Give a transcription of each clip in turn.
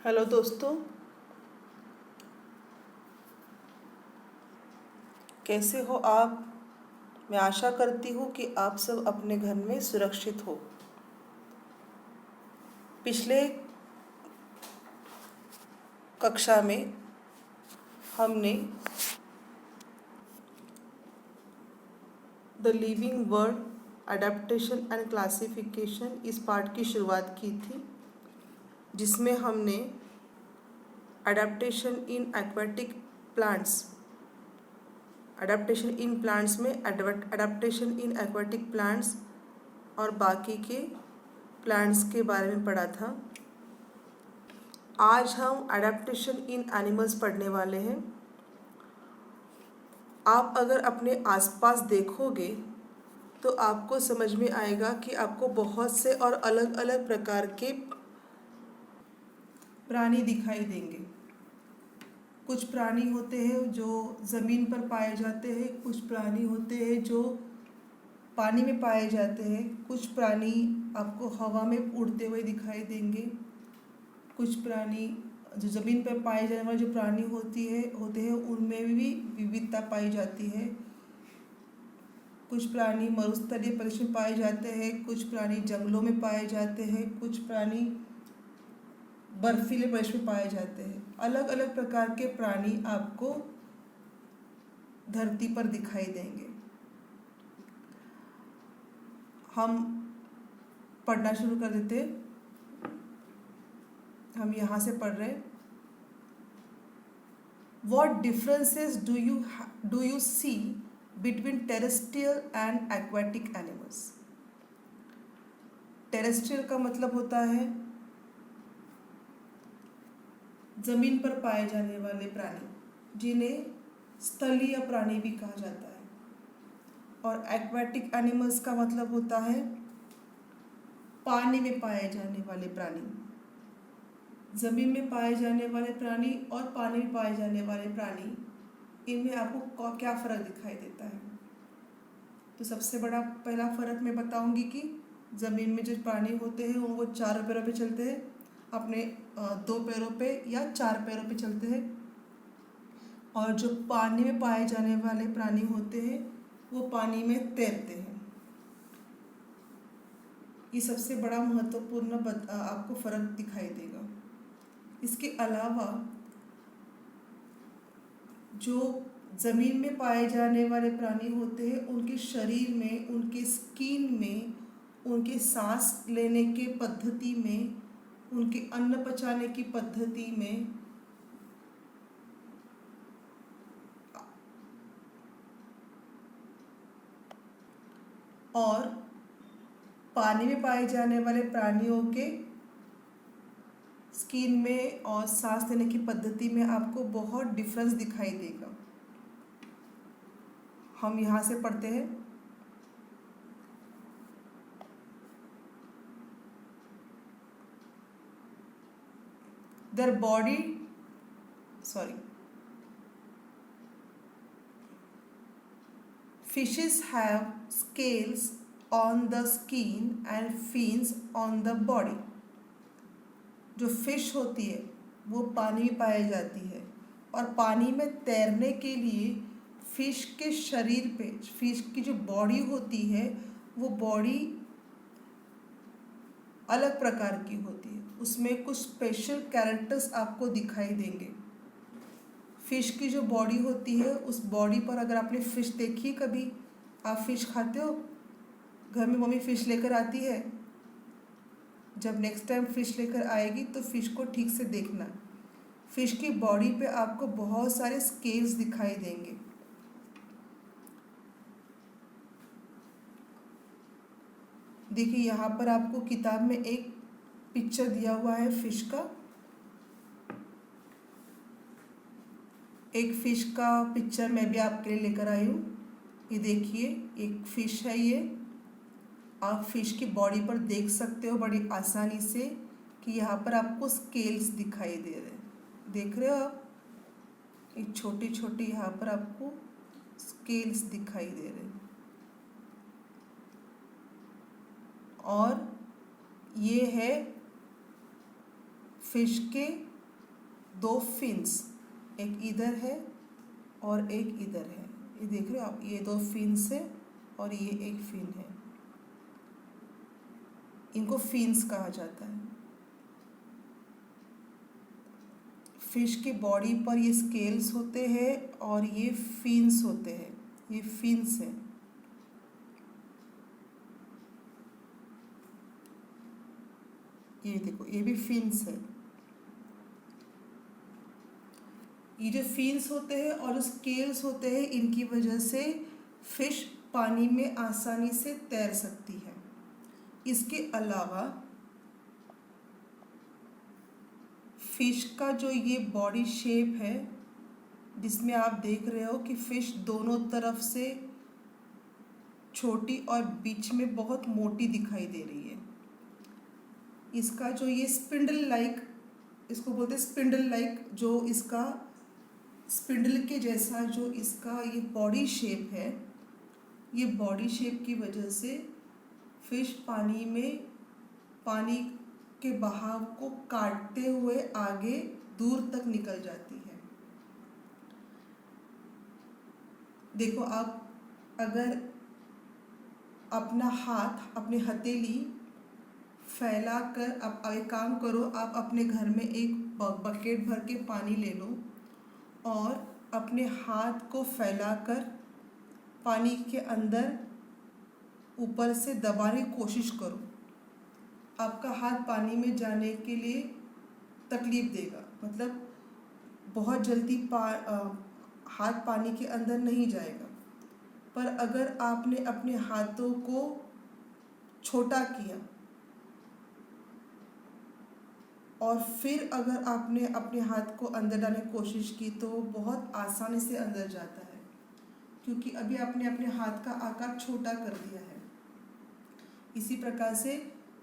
Hello दोस्तों, कैसे हो आप। मैं आशा करती हूँ कि आप सब अपने घर में सुरक्षित हो। पिछले कक्षा में हमने the living world adaptation and classification इस पार्ट की शुरुआत की थी, जिसमें हमने अडेप्टेशन इन एक्वाटिक प्लांट्स में अडेप्टेशन इन एक्वाटिक प्लांट्स और बाकी के प्लांट्स के बारे में पढ़ा था। आज हम अडेप्टेशन इन एनिमल्स पढ़ने वाले हैं। आप अगर अपने आसपास देखोगे तो आपको समझ में आएगा कि आपको बहुत से और अलग अलग प्रकार के प्राणी दिखाई देंगे। कुछ प्राणी होते हैं जो ज़मीन पर पाए जाते हैं, कुछ प्राणी होते हैं जो पानी में पाए जाते हैं, कुछ प्राणी आपको हवा में उड़ते हुए दिखाई देंगे, कुछ प्राणी जो ज़मीन पर पाए जाने वाले जो प्राणी होते हैं उनमें भी विविधता पाई जाती है। कुछ प्राणी मरुस्थलीय प्रदेश में पाए जाते हैं, कुछ प्राणी जंगलों में पाए जाते हैं, कुछ प्राणी बर्फीले प्रदेश में पाए जाते हैं। अलग अलग प्रकार के प्राणी आपको धरती पर दिखाई देंगे। हम पढ़ना शुरू कर देते हैं। हम यहाँ से पढ़ रहे हैं। What differences do you see between terrestrial and aquatic animals? Terrestrial का मतलब होता है जमीन पर पाए जाने वाले प्राणी, जिन्हें स्थलीय प्राणी भी कहा जाता है। और एक्वाटिक एनिमल्स का मतलब होता है पानी में पाए जाने वाले प्राणी। ज़मीन में पाए जाने वाले प्राणी और पानी में पाए जाने वाले प्राणी, इनमें आपको क्या फ़र्क दिखाई देता है। तो सबसे बड़ा पहला फ़र्क मैं बताऊंगी कि ज़मीन में जो प्राणी होते हैं वो 4 पैरों पे चलते हैं, अपने 2 पैरों पे या 4 पैरों पे चलते हैं। और जो पानी में पाए जाने वाले प्राणी होते हैं वो पानी में तैरते हैं। ये सबसे बड़ा महत्वपूर्ण आपको फ़र्क दिखाई देगा। इसके अलावा जो ज़मीन में पाए जाने वाले प्राणी होते हैं उनके शरीर में, उनके स्किन में, उनके सांस लेने के पद्धति में, उनके अन्न पचाने की पद्धति में और पानी में पाए जाने वाले प्राणियों के स्किन में और सांस लेने की पद्धति में आपको बहुत डिफरेंस दिखाई देगा। हम यहाँ से पढ़ते हैं। Their body, fishes have scales on the skin and fins on the body. जो फिश होती है वो पानी में पाई जाती है और पानी में तैरने के लिए फिश के शरीर पे, फिश की जो बॉडी होती है वो बॉडी अलग प्रकार की होती है। उसमें कुछ स्पेशल कैरेक्टर्स आपको दिखाई देंगे। फिश की जो बॉडी होती है उस बॉडी पर, अगर आपने फ़िश देखी कभी, आप फ़िश खाते हो, घर में मम्मी फ़िश लेकर आती है, जब नेक्स्ट टाइम फ़िश लेकर आएगी तो फ़िश को ठीक से देखना। फ़िश की बॉडी पे आपको बहुत सारे स्केल्स दिखाई देंगे। देखिए यहाँ पर आपको किताब में एक पिक्चर दिया हुआ है फ़िश का। एक फ़िश का पिक्चर मैं भी आपके लिए लेकर आई हूँ। ये देखिए, एक फ़िश है ये। आप फ़िश की बॉडी पर देख सकते हो बड़ी आसानी से कि यहाँ पर आपको स्केल्स दिखाई दे रहे हैं। देख रहे हो आप, ये छोटी छोटी यहाँ पर आपको स्केल्स दिखाई दे रहे हैं। और ये है फिश के दो फिन्स, एक इधर है और एक इधर है। ये देख रहे हो आप, ये दो फिन्स है और ये एक फिन है। इनको फिन्स कहा जाता है। फिश की बॉडी पर ये स्केल्स होते हैं और ये फिन्स होते हैं, ये फिन्स हैं। ये देखो, ये भी फिन्स है। ये जो फिन्स होते हैं और स्केल्स होते हैं, इनकी वजह से फिश पानी में आसानी से तैर सकती है। इसके अलावा फिश का जो ये बॉडी शेप है, जिसमें आप देख रहे हो कि फिश दोनों तरफ से छोटी और बीच में बहुत मोटी दिखाई दे रही है। इसका जो ये स्पिंडल लाइक, इसको बोलते हैं स्पिंडल लाइक, जो इसका स्पिंडल के जैसा जो इसका ये बॉडी शेप है, ये बॉडी शेप की वजह से फिश पानी में पानी के बहाव को काटते हुए आगे दूर तक निकल जाती है। देखो, आप अगर अपना हाथ, अपनी हथेली फैला कर आप एक काम करो, आप अपने घर में एक बकेट भर के पानी ले लो और अपने हाथ को फैलाकर पानी के अंदर ऊपर से दबाने की कोशिश करो। आपका हाथ पानी में जाने के लिए तकलीफ देगा, मतलब बहुत जल्दी हाथ पानी के अंदर नहीं जाएगा। पर अगर आपने अपने हाथों को छोटा किया और फिर अगर आपने अपने हाथ को अंदर डालने की कोशिश की तो बहुत आसानी से अंदर जाता है, क्योंकि अभी आपने अपने हाथ का आकार छोटा कर दिया है। इसी प्रकार से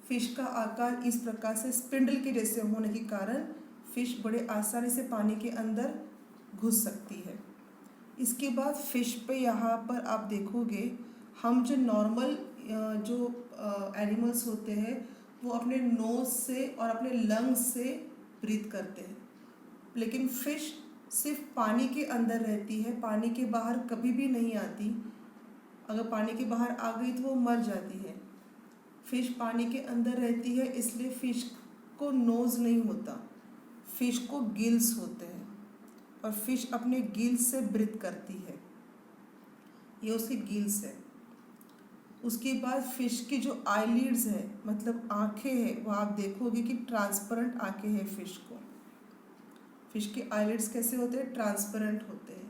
फिश का आकार इस प्रकार से स्पिंडल के जैसे होने के कारण फिश बड़े आसानी से पानी के अंदर घुस सकती है। इसके बाद फिश पे यहाँ पर आप देखोगे, हम जो नॉर्मल जो एनिमल्स होते हैं वो अपने नोज़ से और अपने लंग्स से ब्रीथ करते हैं, लेकिन फिश सिर्फ पानी के अंदर रहती है, पानी के बाहर कभी भी नहीं आती। अगर पानी के बाहर आ गई तो वो मर जाती है। फिश पानी के अंदर रहती है, इसलिए फिश को नोज़ नहीं होता, फिश को गिल्स होते हैं और फिश अपने गिल्स से ब्रीथ करती है। ये उसकी गिल्स है। उसके बाद फिश की जो आईलिड्स है, मतलब आँखें हैं, वो आप देखोगे कि ट्रांसपेरेंट आँखें हैं फिश को। फिश के आईलिड्स कैसे होते हैं? ट्रांसपेरेंट होते हैं।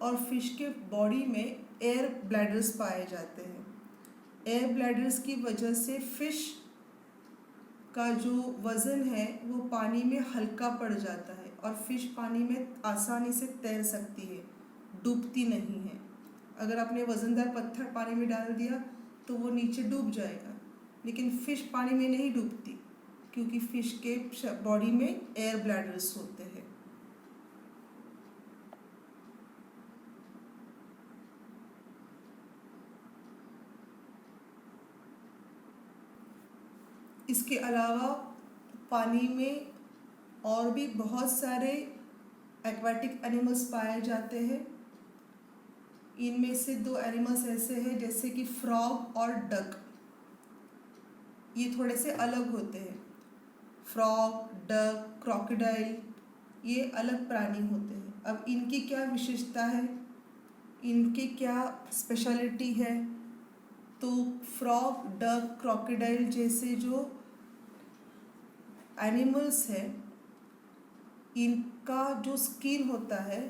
और फिश के बॉडी में एयर ब्लैडर्स पाए जाते हैं। एयर ब्लैडर्स की वजह से फिश का जो वज़न है वो पानी में हल्का पड़ जाता है और फिश पानी में आसानी से तैर सकती है, डूबती नहीं है। अगर आपने वज़नदार पत्थर पानी में डाल दिया तो वो नीचे डूब जाएगा, लेकिन फिश पानी में नहीं डूबती, क्योंकि फिश के बॉडी में एयर ब्लैडर्स होते हैं। इसके अलावा पानी में और भी बहुत सारे एक्वाटिक एनिमल्स पाए जाते हैं। इनमें से दो एनिमल्स ऐसे हैं जैसे कि फ्रॉग और डक। ये थोड़े से अलग होते हैं। फ्रॉग, डक, क्रोकोडाइल, ये अलग प्राणी होते हैं। अब इनकी क्या विशेषता है, इनकी क्या स्पेशलिटी है? तो फ्रॉग, डक, क्रोकोडाइल जैसे जो एनिमल्स है, इनका जो स्किन होता है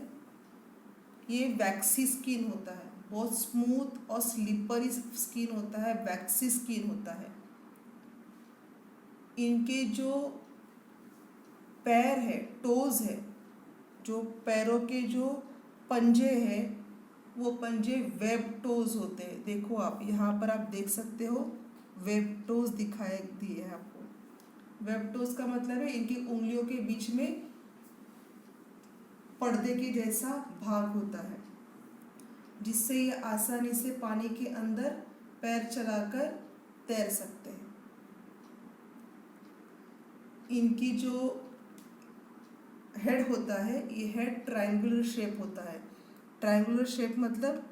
ये वैक्सी स्किन होता है, बहुत स्मूथ और स्लिपरी स्किन होता है, वैक्सी स्किन होता है। इनके जो पैर है, टोज है, जो पैरों के जो पंजे हैं वो पंजे वेब टोज होते हैं। देखो आप यहाँ पर आप देख सकते हो, वेब टोज दिखाई दिए हैं आपको। वेब टोज का मतलब है इनकी उंगलियों के बीच में पर्दे के जैसा भाग होता है, जिससे ये आसानी से पानी के अंदर पैर चलाकर तैर सकते हैं। इनकी जो हेड होता है, ये हेड ट्रायंगुलर शेप होता है। ट्रायंगुलर शेप मतलब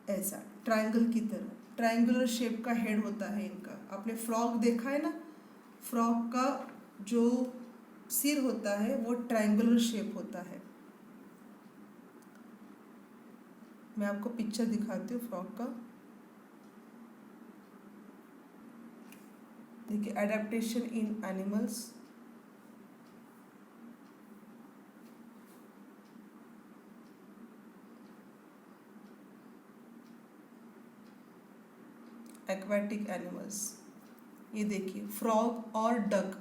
ऐसा ट्रायंगल की तरह ट्रायंगुलर शेप का हेड होता है इनका। आपने फ्रॉग देखा है ना, फ्रॉग का जो सिर होता है वो ट्रायंगुलर शेप होता है। मैं आपको पिक्चर दिखाती हूँ फ्रॉग का। देखिए, एडेप्टेशन इन एनिमल्स। एक्वाटिक एनिमल्स, ये देखिए फ्रॉग और डक।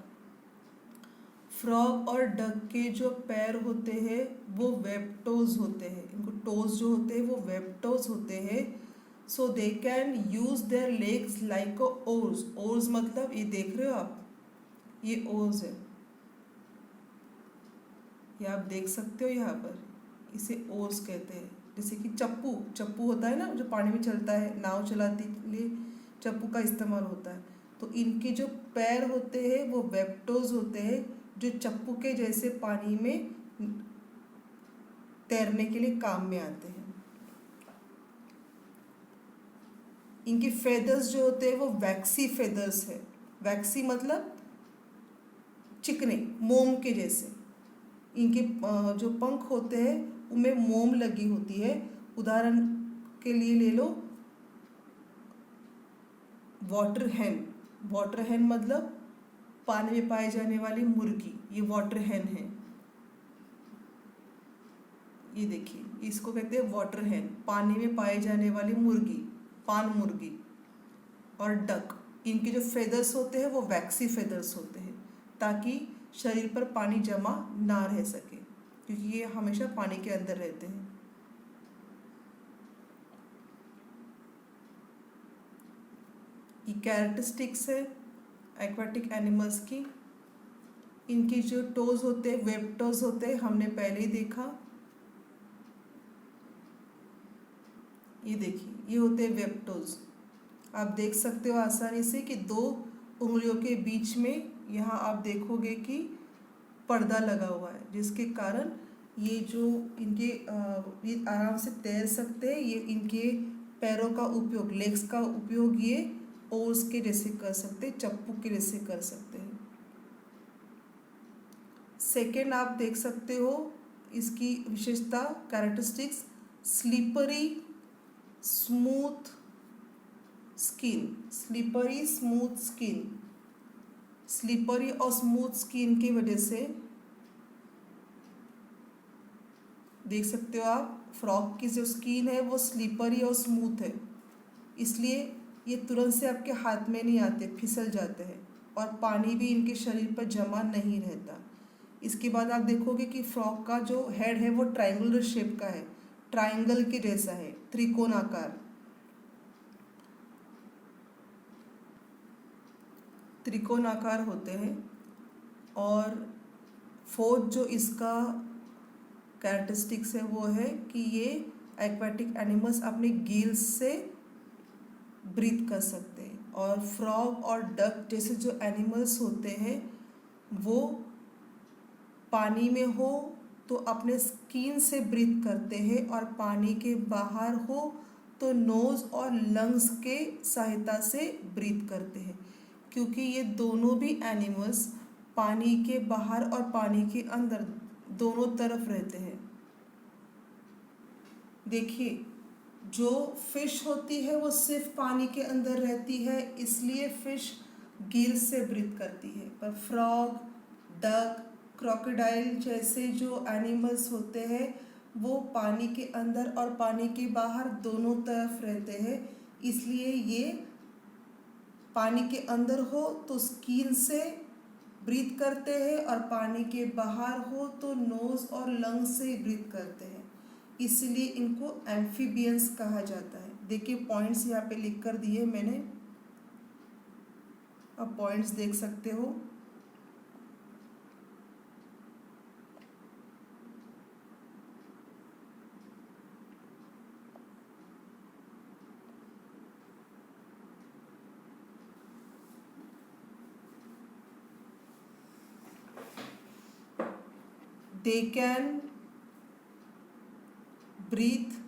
फ्रॉग और डक के जो पैर होते हैं वो वेब-टोज होते हैं, इनको टोज जो होते हैं वो वेब-टोज होते हैं। So they can use their legs like a oars. Oars मतलब ये देख रहे हो आप, ये ओर्स है, ये आप देख सकते हो यहाँ पर, इसे ओर्स कहते हैं। जैसे कि चप्पू, चप्पू होता है ना जो पानी में चलता है, नाव चलाने के लिए चप्पू का इस्तेमाल होता है। तो इनके जो पैर होते हैं वो वेब-टोज होते हैं, जो चप्पू के जैसे पानी में तैरने के लिए काम में आते हैं। इनके फेदर्स जो होते हैं वो वैक्सी फेदर्स है। वैक्सी मतलब चिकने, मोम के जैसे। इनके जो पंख होते हैं उनमें मोम लगी होती है। उदाहरण के लिए ले लो वाटर हैन। वाटर हैन मतलब पानी में पाई जाने वाली मुर्गी, ये वाटर हैन है। ये देखिए, इसको कहते हैं वाटर हैन, पानी में पाई जाने वाली मुर्गी, पान मुर्गी। और डक, इनके जो फेदर्स होते हैं वो वैक्सी फेदर्स होते हैं, ताकि शरीर पर पानी जमा ना रह सके, क्योंकि ये हमेशा पानी के अंदर रहते हैं। ये कैरेक्टरिस्टिक्स है एक्वाटिक एनिमल्स की। इनकी जो टोज होते हैं वेब टोज होते हैं, हमने पहले ही देखा। ये देखिए, ये होते हैं वेब टोज। आप देख सकते हो आसानी से कि दो उंगलियों के बीच में यहाँ आप देखोगे कि पर्दा लगा हुआ है, जिसके कारण ये जो इनके ये आराम से तैर सकते हैं। ये इनके पैरों का उपयोग, लेग्स का उपयोग ये ओर्स के जैसे कर सकते हैं, चप्पू के जैसे कर सकते हैं। सेकेंड आप देख सकते हो इसकी विशेषता, characteristics, slippery smooth skin. Slippery smooth skin, slippery और स्मूथ स्किन की वजह से देख सकते हो आप, फ्रॉग की जो स्किन है वो स्लीपरी और स्मूथ है, इसलिए ये तुरंत से आपके हाथ में नहीं आते, फिसल जाते हैं, और पानी भी इनके शरीर पर जमा नहीं रहता। इसके बाद आप देखोगे कि फ्रॉग का जो हेड है वो ट्रायंगुलर शेप का है, ट्रायंगल के जैसा है, त्रिकोण आकार, त्रिकोण आकार होते हैं। और फोर्थ जो इसका कैरेक्टरिस्टिक्स है वो है कि ये एक्वाटिक एनिमल्स अपने गिल्स से ब्रीथ कर सकते हैं। और फ्रॉग और डक जैसे जो एनिमल्स होते हैं वो पानी में हो तो अपने स्किन से ब्रीथ करते हैं, और पानी के बाहर हो तो नोज़ और लंग्स के सहायता से ब्रीथ करते हैं, क्योंकि ये दोनों भी एनिमल्स पानी के बाहर और पानी के अंदर दोनों तरफ रहते हैं। देखिए, जो फिश होती है वो सिर्फ पानी के अंदर रहती है, इसलिए फिश गिल से ब्रीथ करती है। पर फ्रॉग, डक, क्रोकोडाइल जैसे जो एनिमल्स होते हैं वो पानी के अंदर और पानी के बाहर दोनों तरफ रहते हैं, इसलिए ये पानी के अंदर हो तो स्किन से ब्रीथ करते हैं, और पानी के बाहर हो तो नोज़ और लंग्स से ब्रीथ करते हैं, इसलिए इनको एम्फीबियंस कहा जाता है। देखिए, पॉइंट्स यहाँ पे लिख कर दिए मैंने, अब पॉइंट्स देख सकते हो। They can breathe,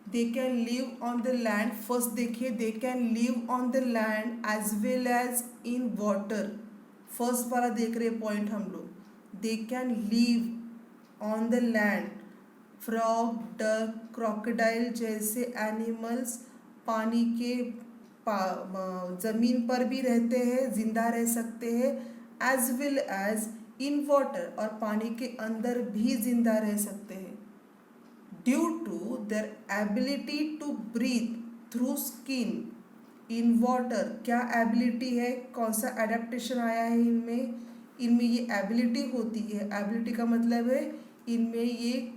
they can live on the land. First देखिए, they can live on the land as well as in water. First वाला देख रहे पॉइंट हम लोग, they can live on the land. Frog, duck, crocodile जैसे animals पानी के ज़मीन पर भी रहते हैं, जिंदा रह सकते हैं, as well as in water, और पानी के अंदर भी जिंदा रह सकते हैं। Due to their ability to breathe through skin in water. क्या एबिलिटी है, कौन सा एडेप्टेशन आया है इनमें? इनमें ये एबिलिटी होती है, एबिलिटी का मतलब है इनमें ये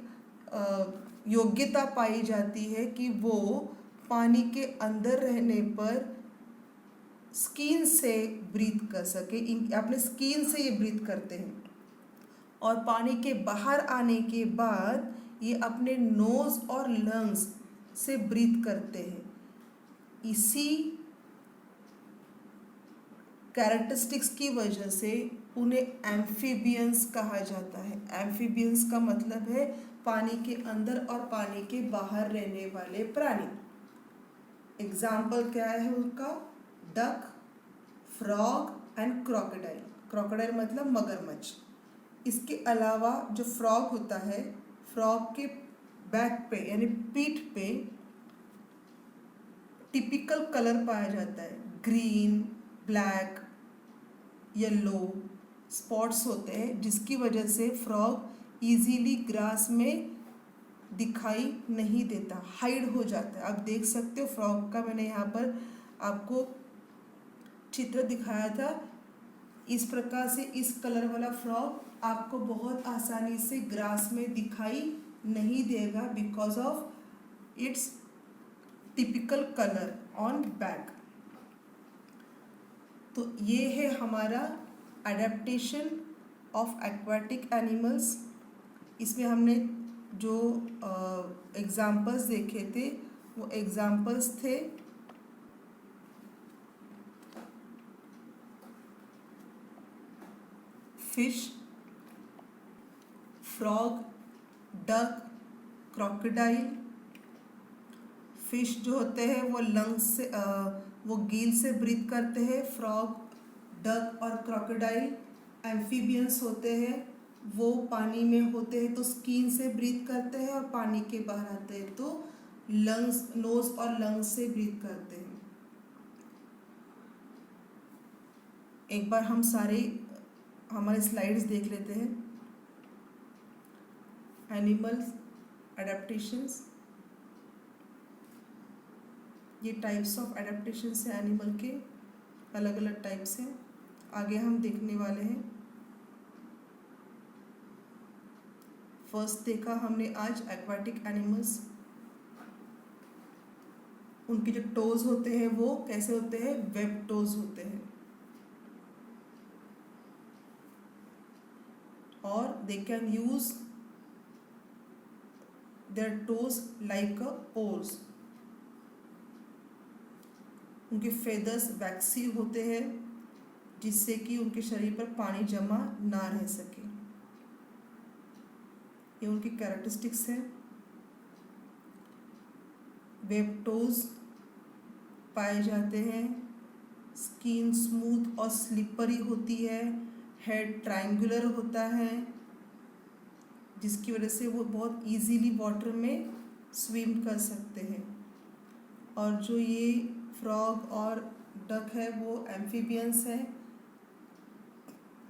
योग्यता पाई जाती है कि वो पानी के अंदर रहने पर स्किन से ब्रीथ कर सके। अपने स्किन से ये ब्रीथ करते हैं, और पानी के बाहर आने के बाद ये अपने नोज़ और लंग्स से ब्रीथ करते हैं। इसी कैरेक्टरिस्टिक्स की वजह से उन्हें एम्फीबियंस कहा जाता है। एम्फीबियंस का मतलब है पानी के अंदर और पानी के बाहर रहने वाले प्राणी। एग्जाम्पल क्या है उनका? Duck, frog and crocodile. Crocodile मतलब मगरमच्छ। इसके अलावा जो फ्रॉग होता है, फ्रॉग के बैक पे यानी पीठ पे टिपिकल कलर पाया जाता है, ग्रीन, ब्लैक, येलो स्पॉट्स होते हैं, जिसकी वजह से फ्रॉग इजीली ग्रास में दिखाई नहीं देता, हाइड हो जाता है। आप देख सकते हो फ्रॉग का, मैंने यहाँ पर आपको चित्र दिखाया था। इस प्रकार से इस कलर वाला फ्रॉग आपको बहुत आसानी से ग्रास में दिखाई नहीं देगा, because of its typical colour on back. तो ये है हमारा एडेप्टेशन ऑफ एक्वाटिक एनिमल्स। इसमें हमने जो एग्जाम्पल्स देखे थे वो एग्जाम्पल्स थे fish, frog, duck, crocodile. Fish जो होते हैं वो लंग्स से वो गिल से ब्रीथ करते हैं। फ्रॉग, डक और क्रोकोडाइल एम्फीबियंस होते हैं, वो पानी में होते हैं तो स्किन से ब्रीथ करते हैं, और पानी के बाहर आते हैं तो लंग्स, नोज और लंग्स से ब्रीथ करते हैं। एक बार हम सारे हमारे स्लाइड्स देख लेते हैं। एनिमल्स एडेप्टेशंस, ये टाइप्स ऑफ एडेप्टेशन है एनिमल के, अलग अलग टाइप्स हैं, आगे हम देखने वाले हैं। फर्स्ट देखा हमने आज एक्वाटिक एनिमल्स। उनके जो टोज होते हैं वो कैसे होते हैं? वेब टोज होते हैं, और दे can use their toes like a ores. उनके फेदर्स वैक्सी होते हैं, जिससे कि उनके शरीर पर पानी जमा ना रह सके। ये उनकी कैरेक्टरिस्टिक्स है। वेब टोज पाए जाते हैं, स्किन स्मूथ और स्लिपरी होती है, हेड ट्रायंगुलर होता है, जिसकी वजह से वो बहुत इजीली वाटर में स्विम कर सकते हैं। और जो ये फ्रॉग और डक है वो एम्फीबियंस है,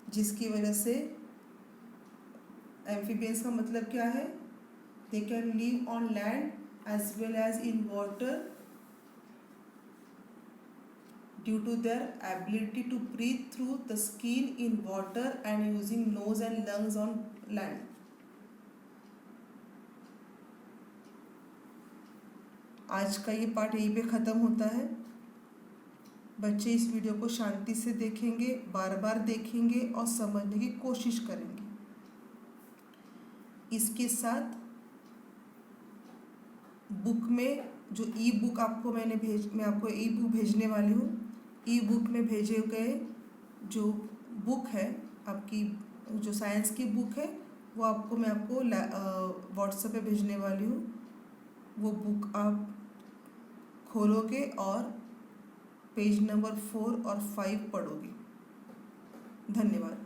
जिसकी वजह से एम्फीबियंस का मतलब क्या है? They can live on land as well as in water due to their ability to breathe through the skin in water and using nose and lungs on land. आज का ये पार्ट यहीं पे ख़त्म होता है। बच्चे इस वीडियो को शांति से देखेंगे, बार बार देखेंगे और समझने की कोशिश करेंगे। इसके साथ बुक में जो ई बुक आपको मैं आपको ई बुक भेजने वाली हूँ। ई बुक में भेजे गए जो बुक है आपकी, जो साइंस की बुक है वो मैं आपको व्हाट्सएप पे भेजने वाली हूँ। वो बुक आप खोलोगे और पेज नंबर 4 और 5 पढ़ोगे। धन्यवाद।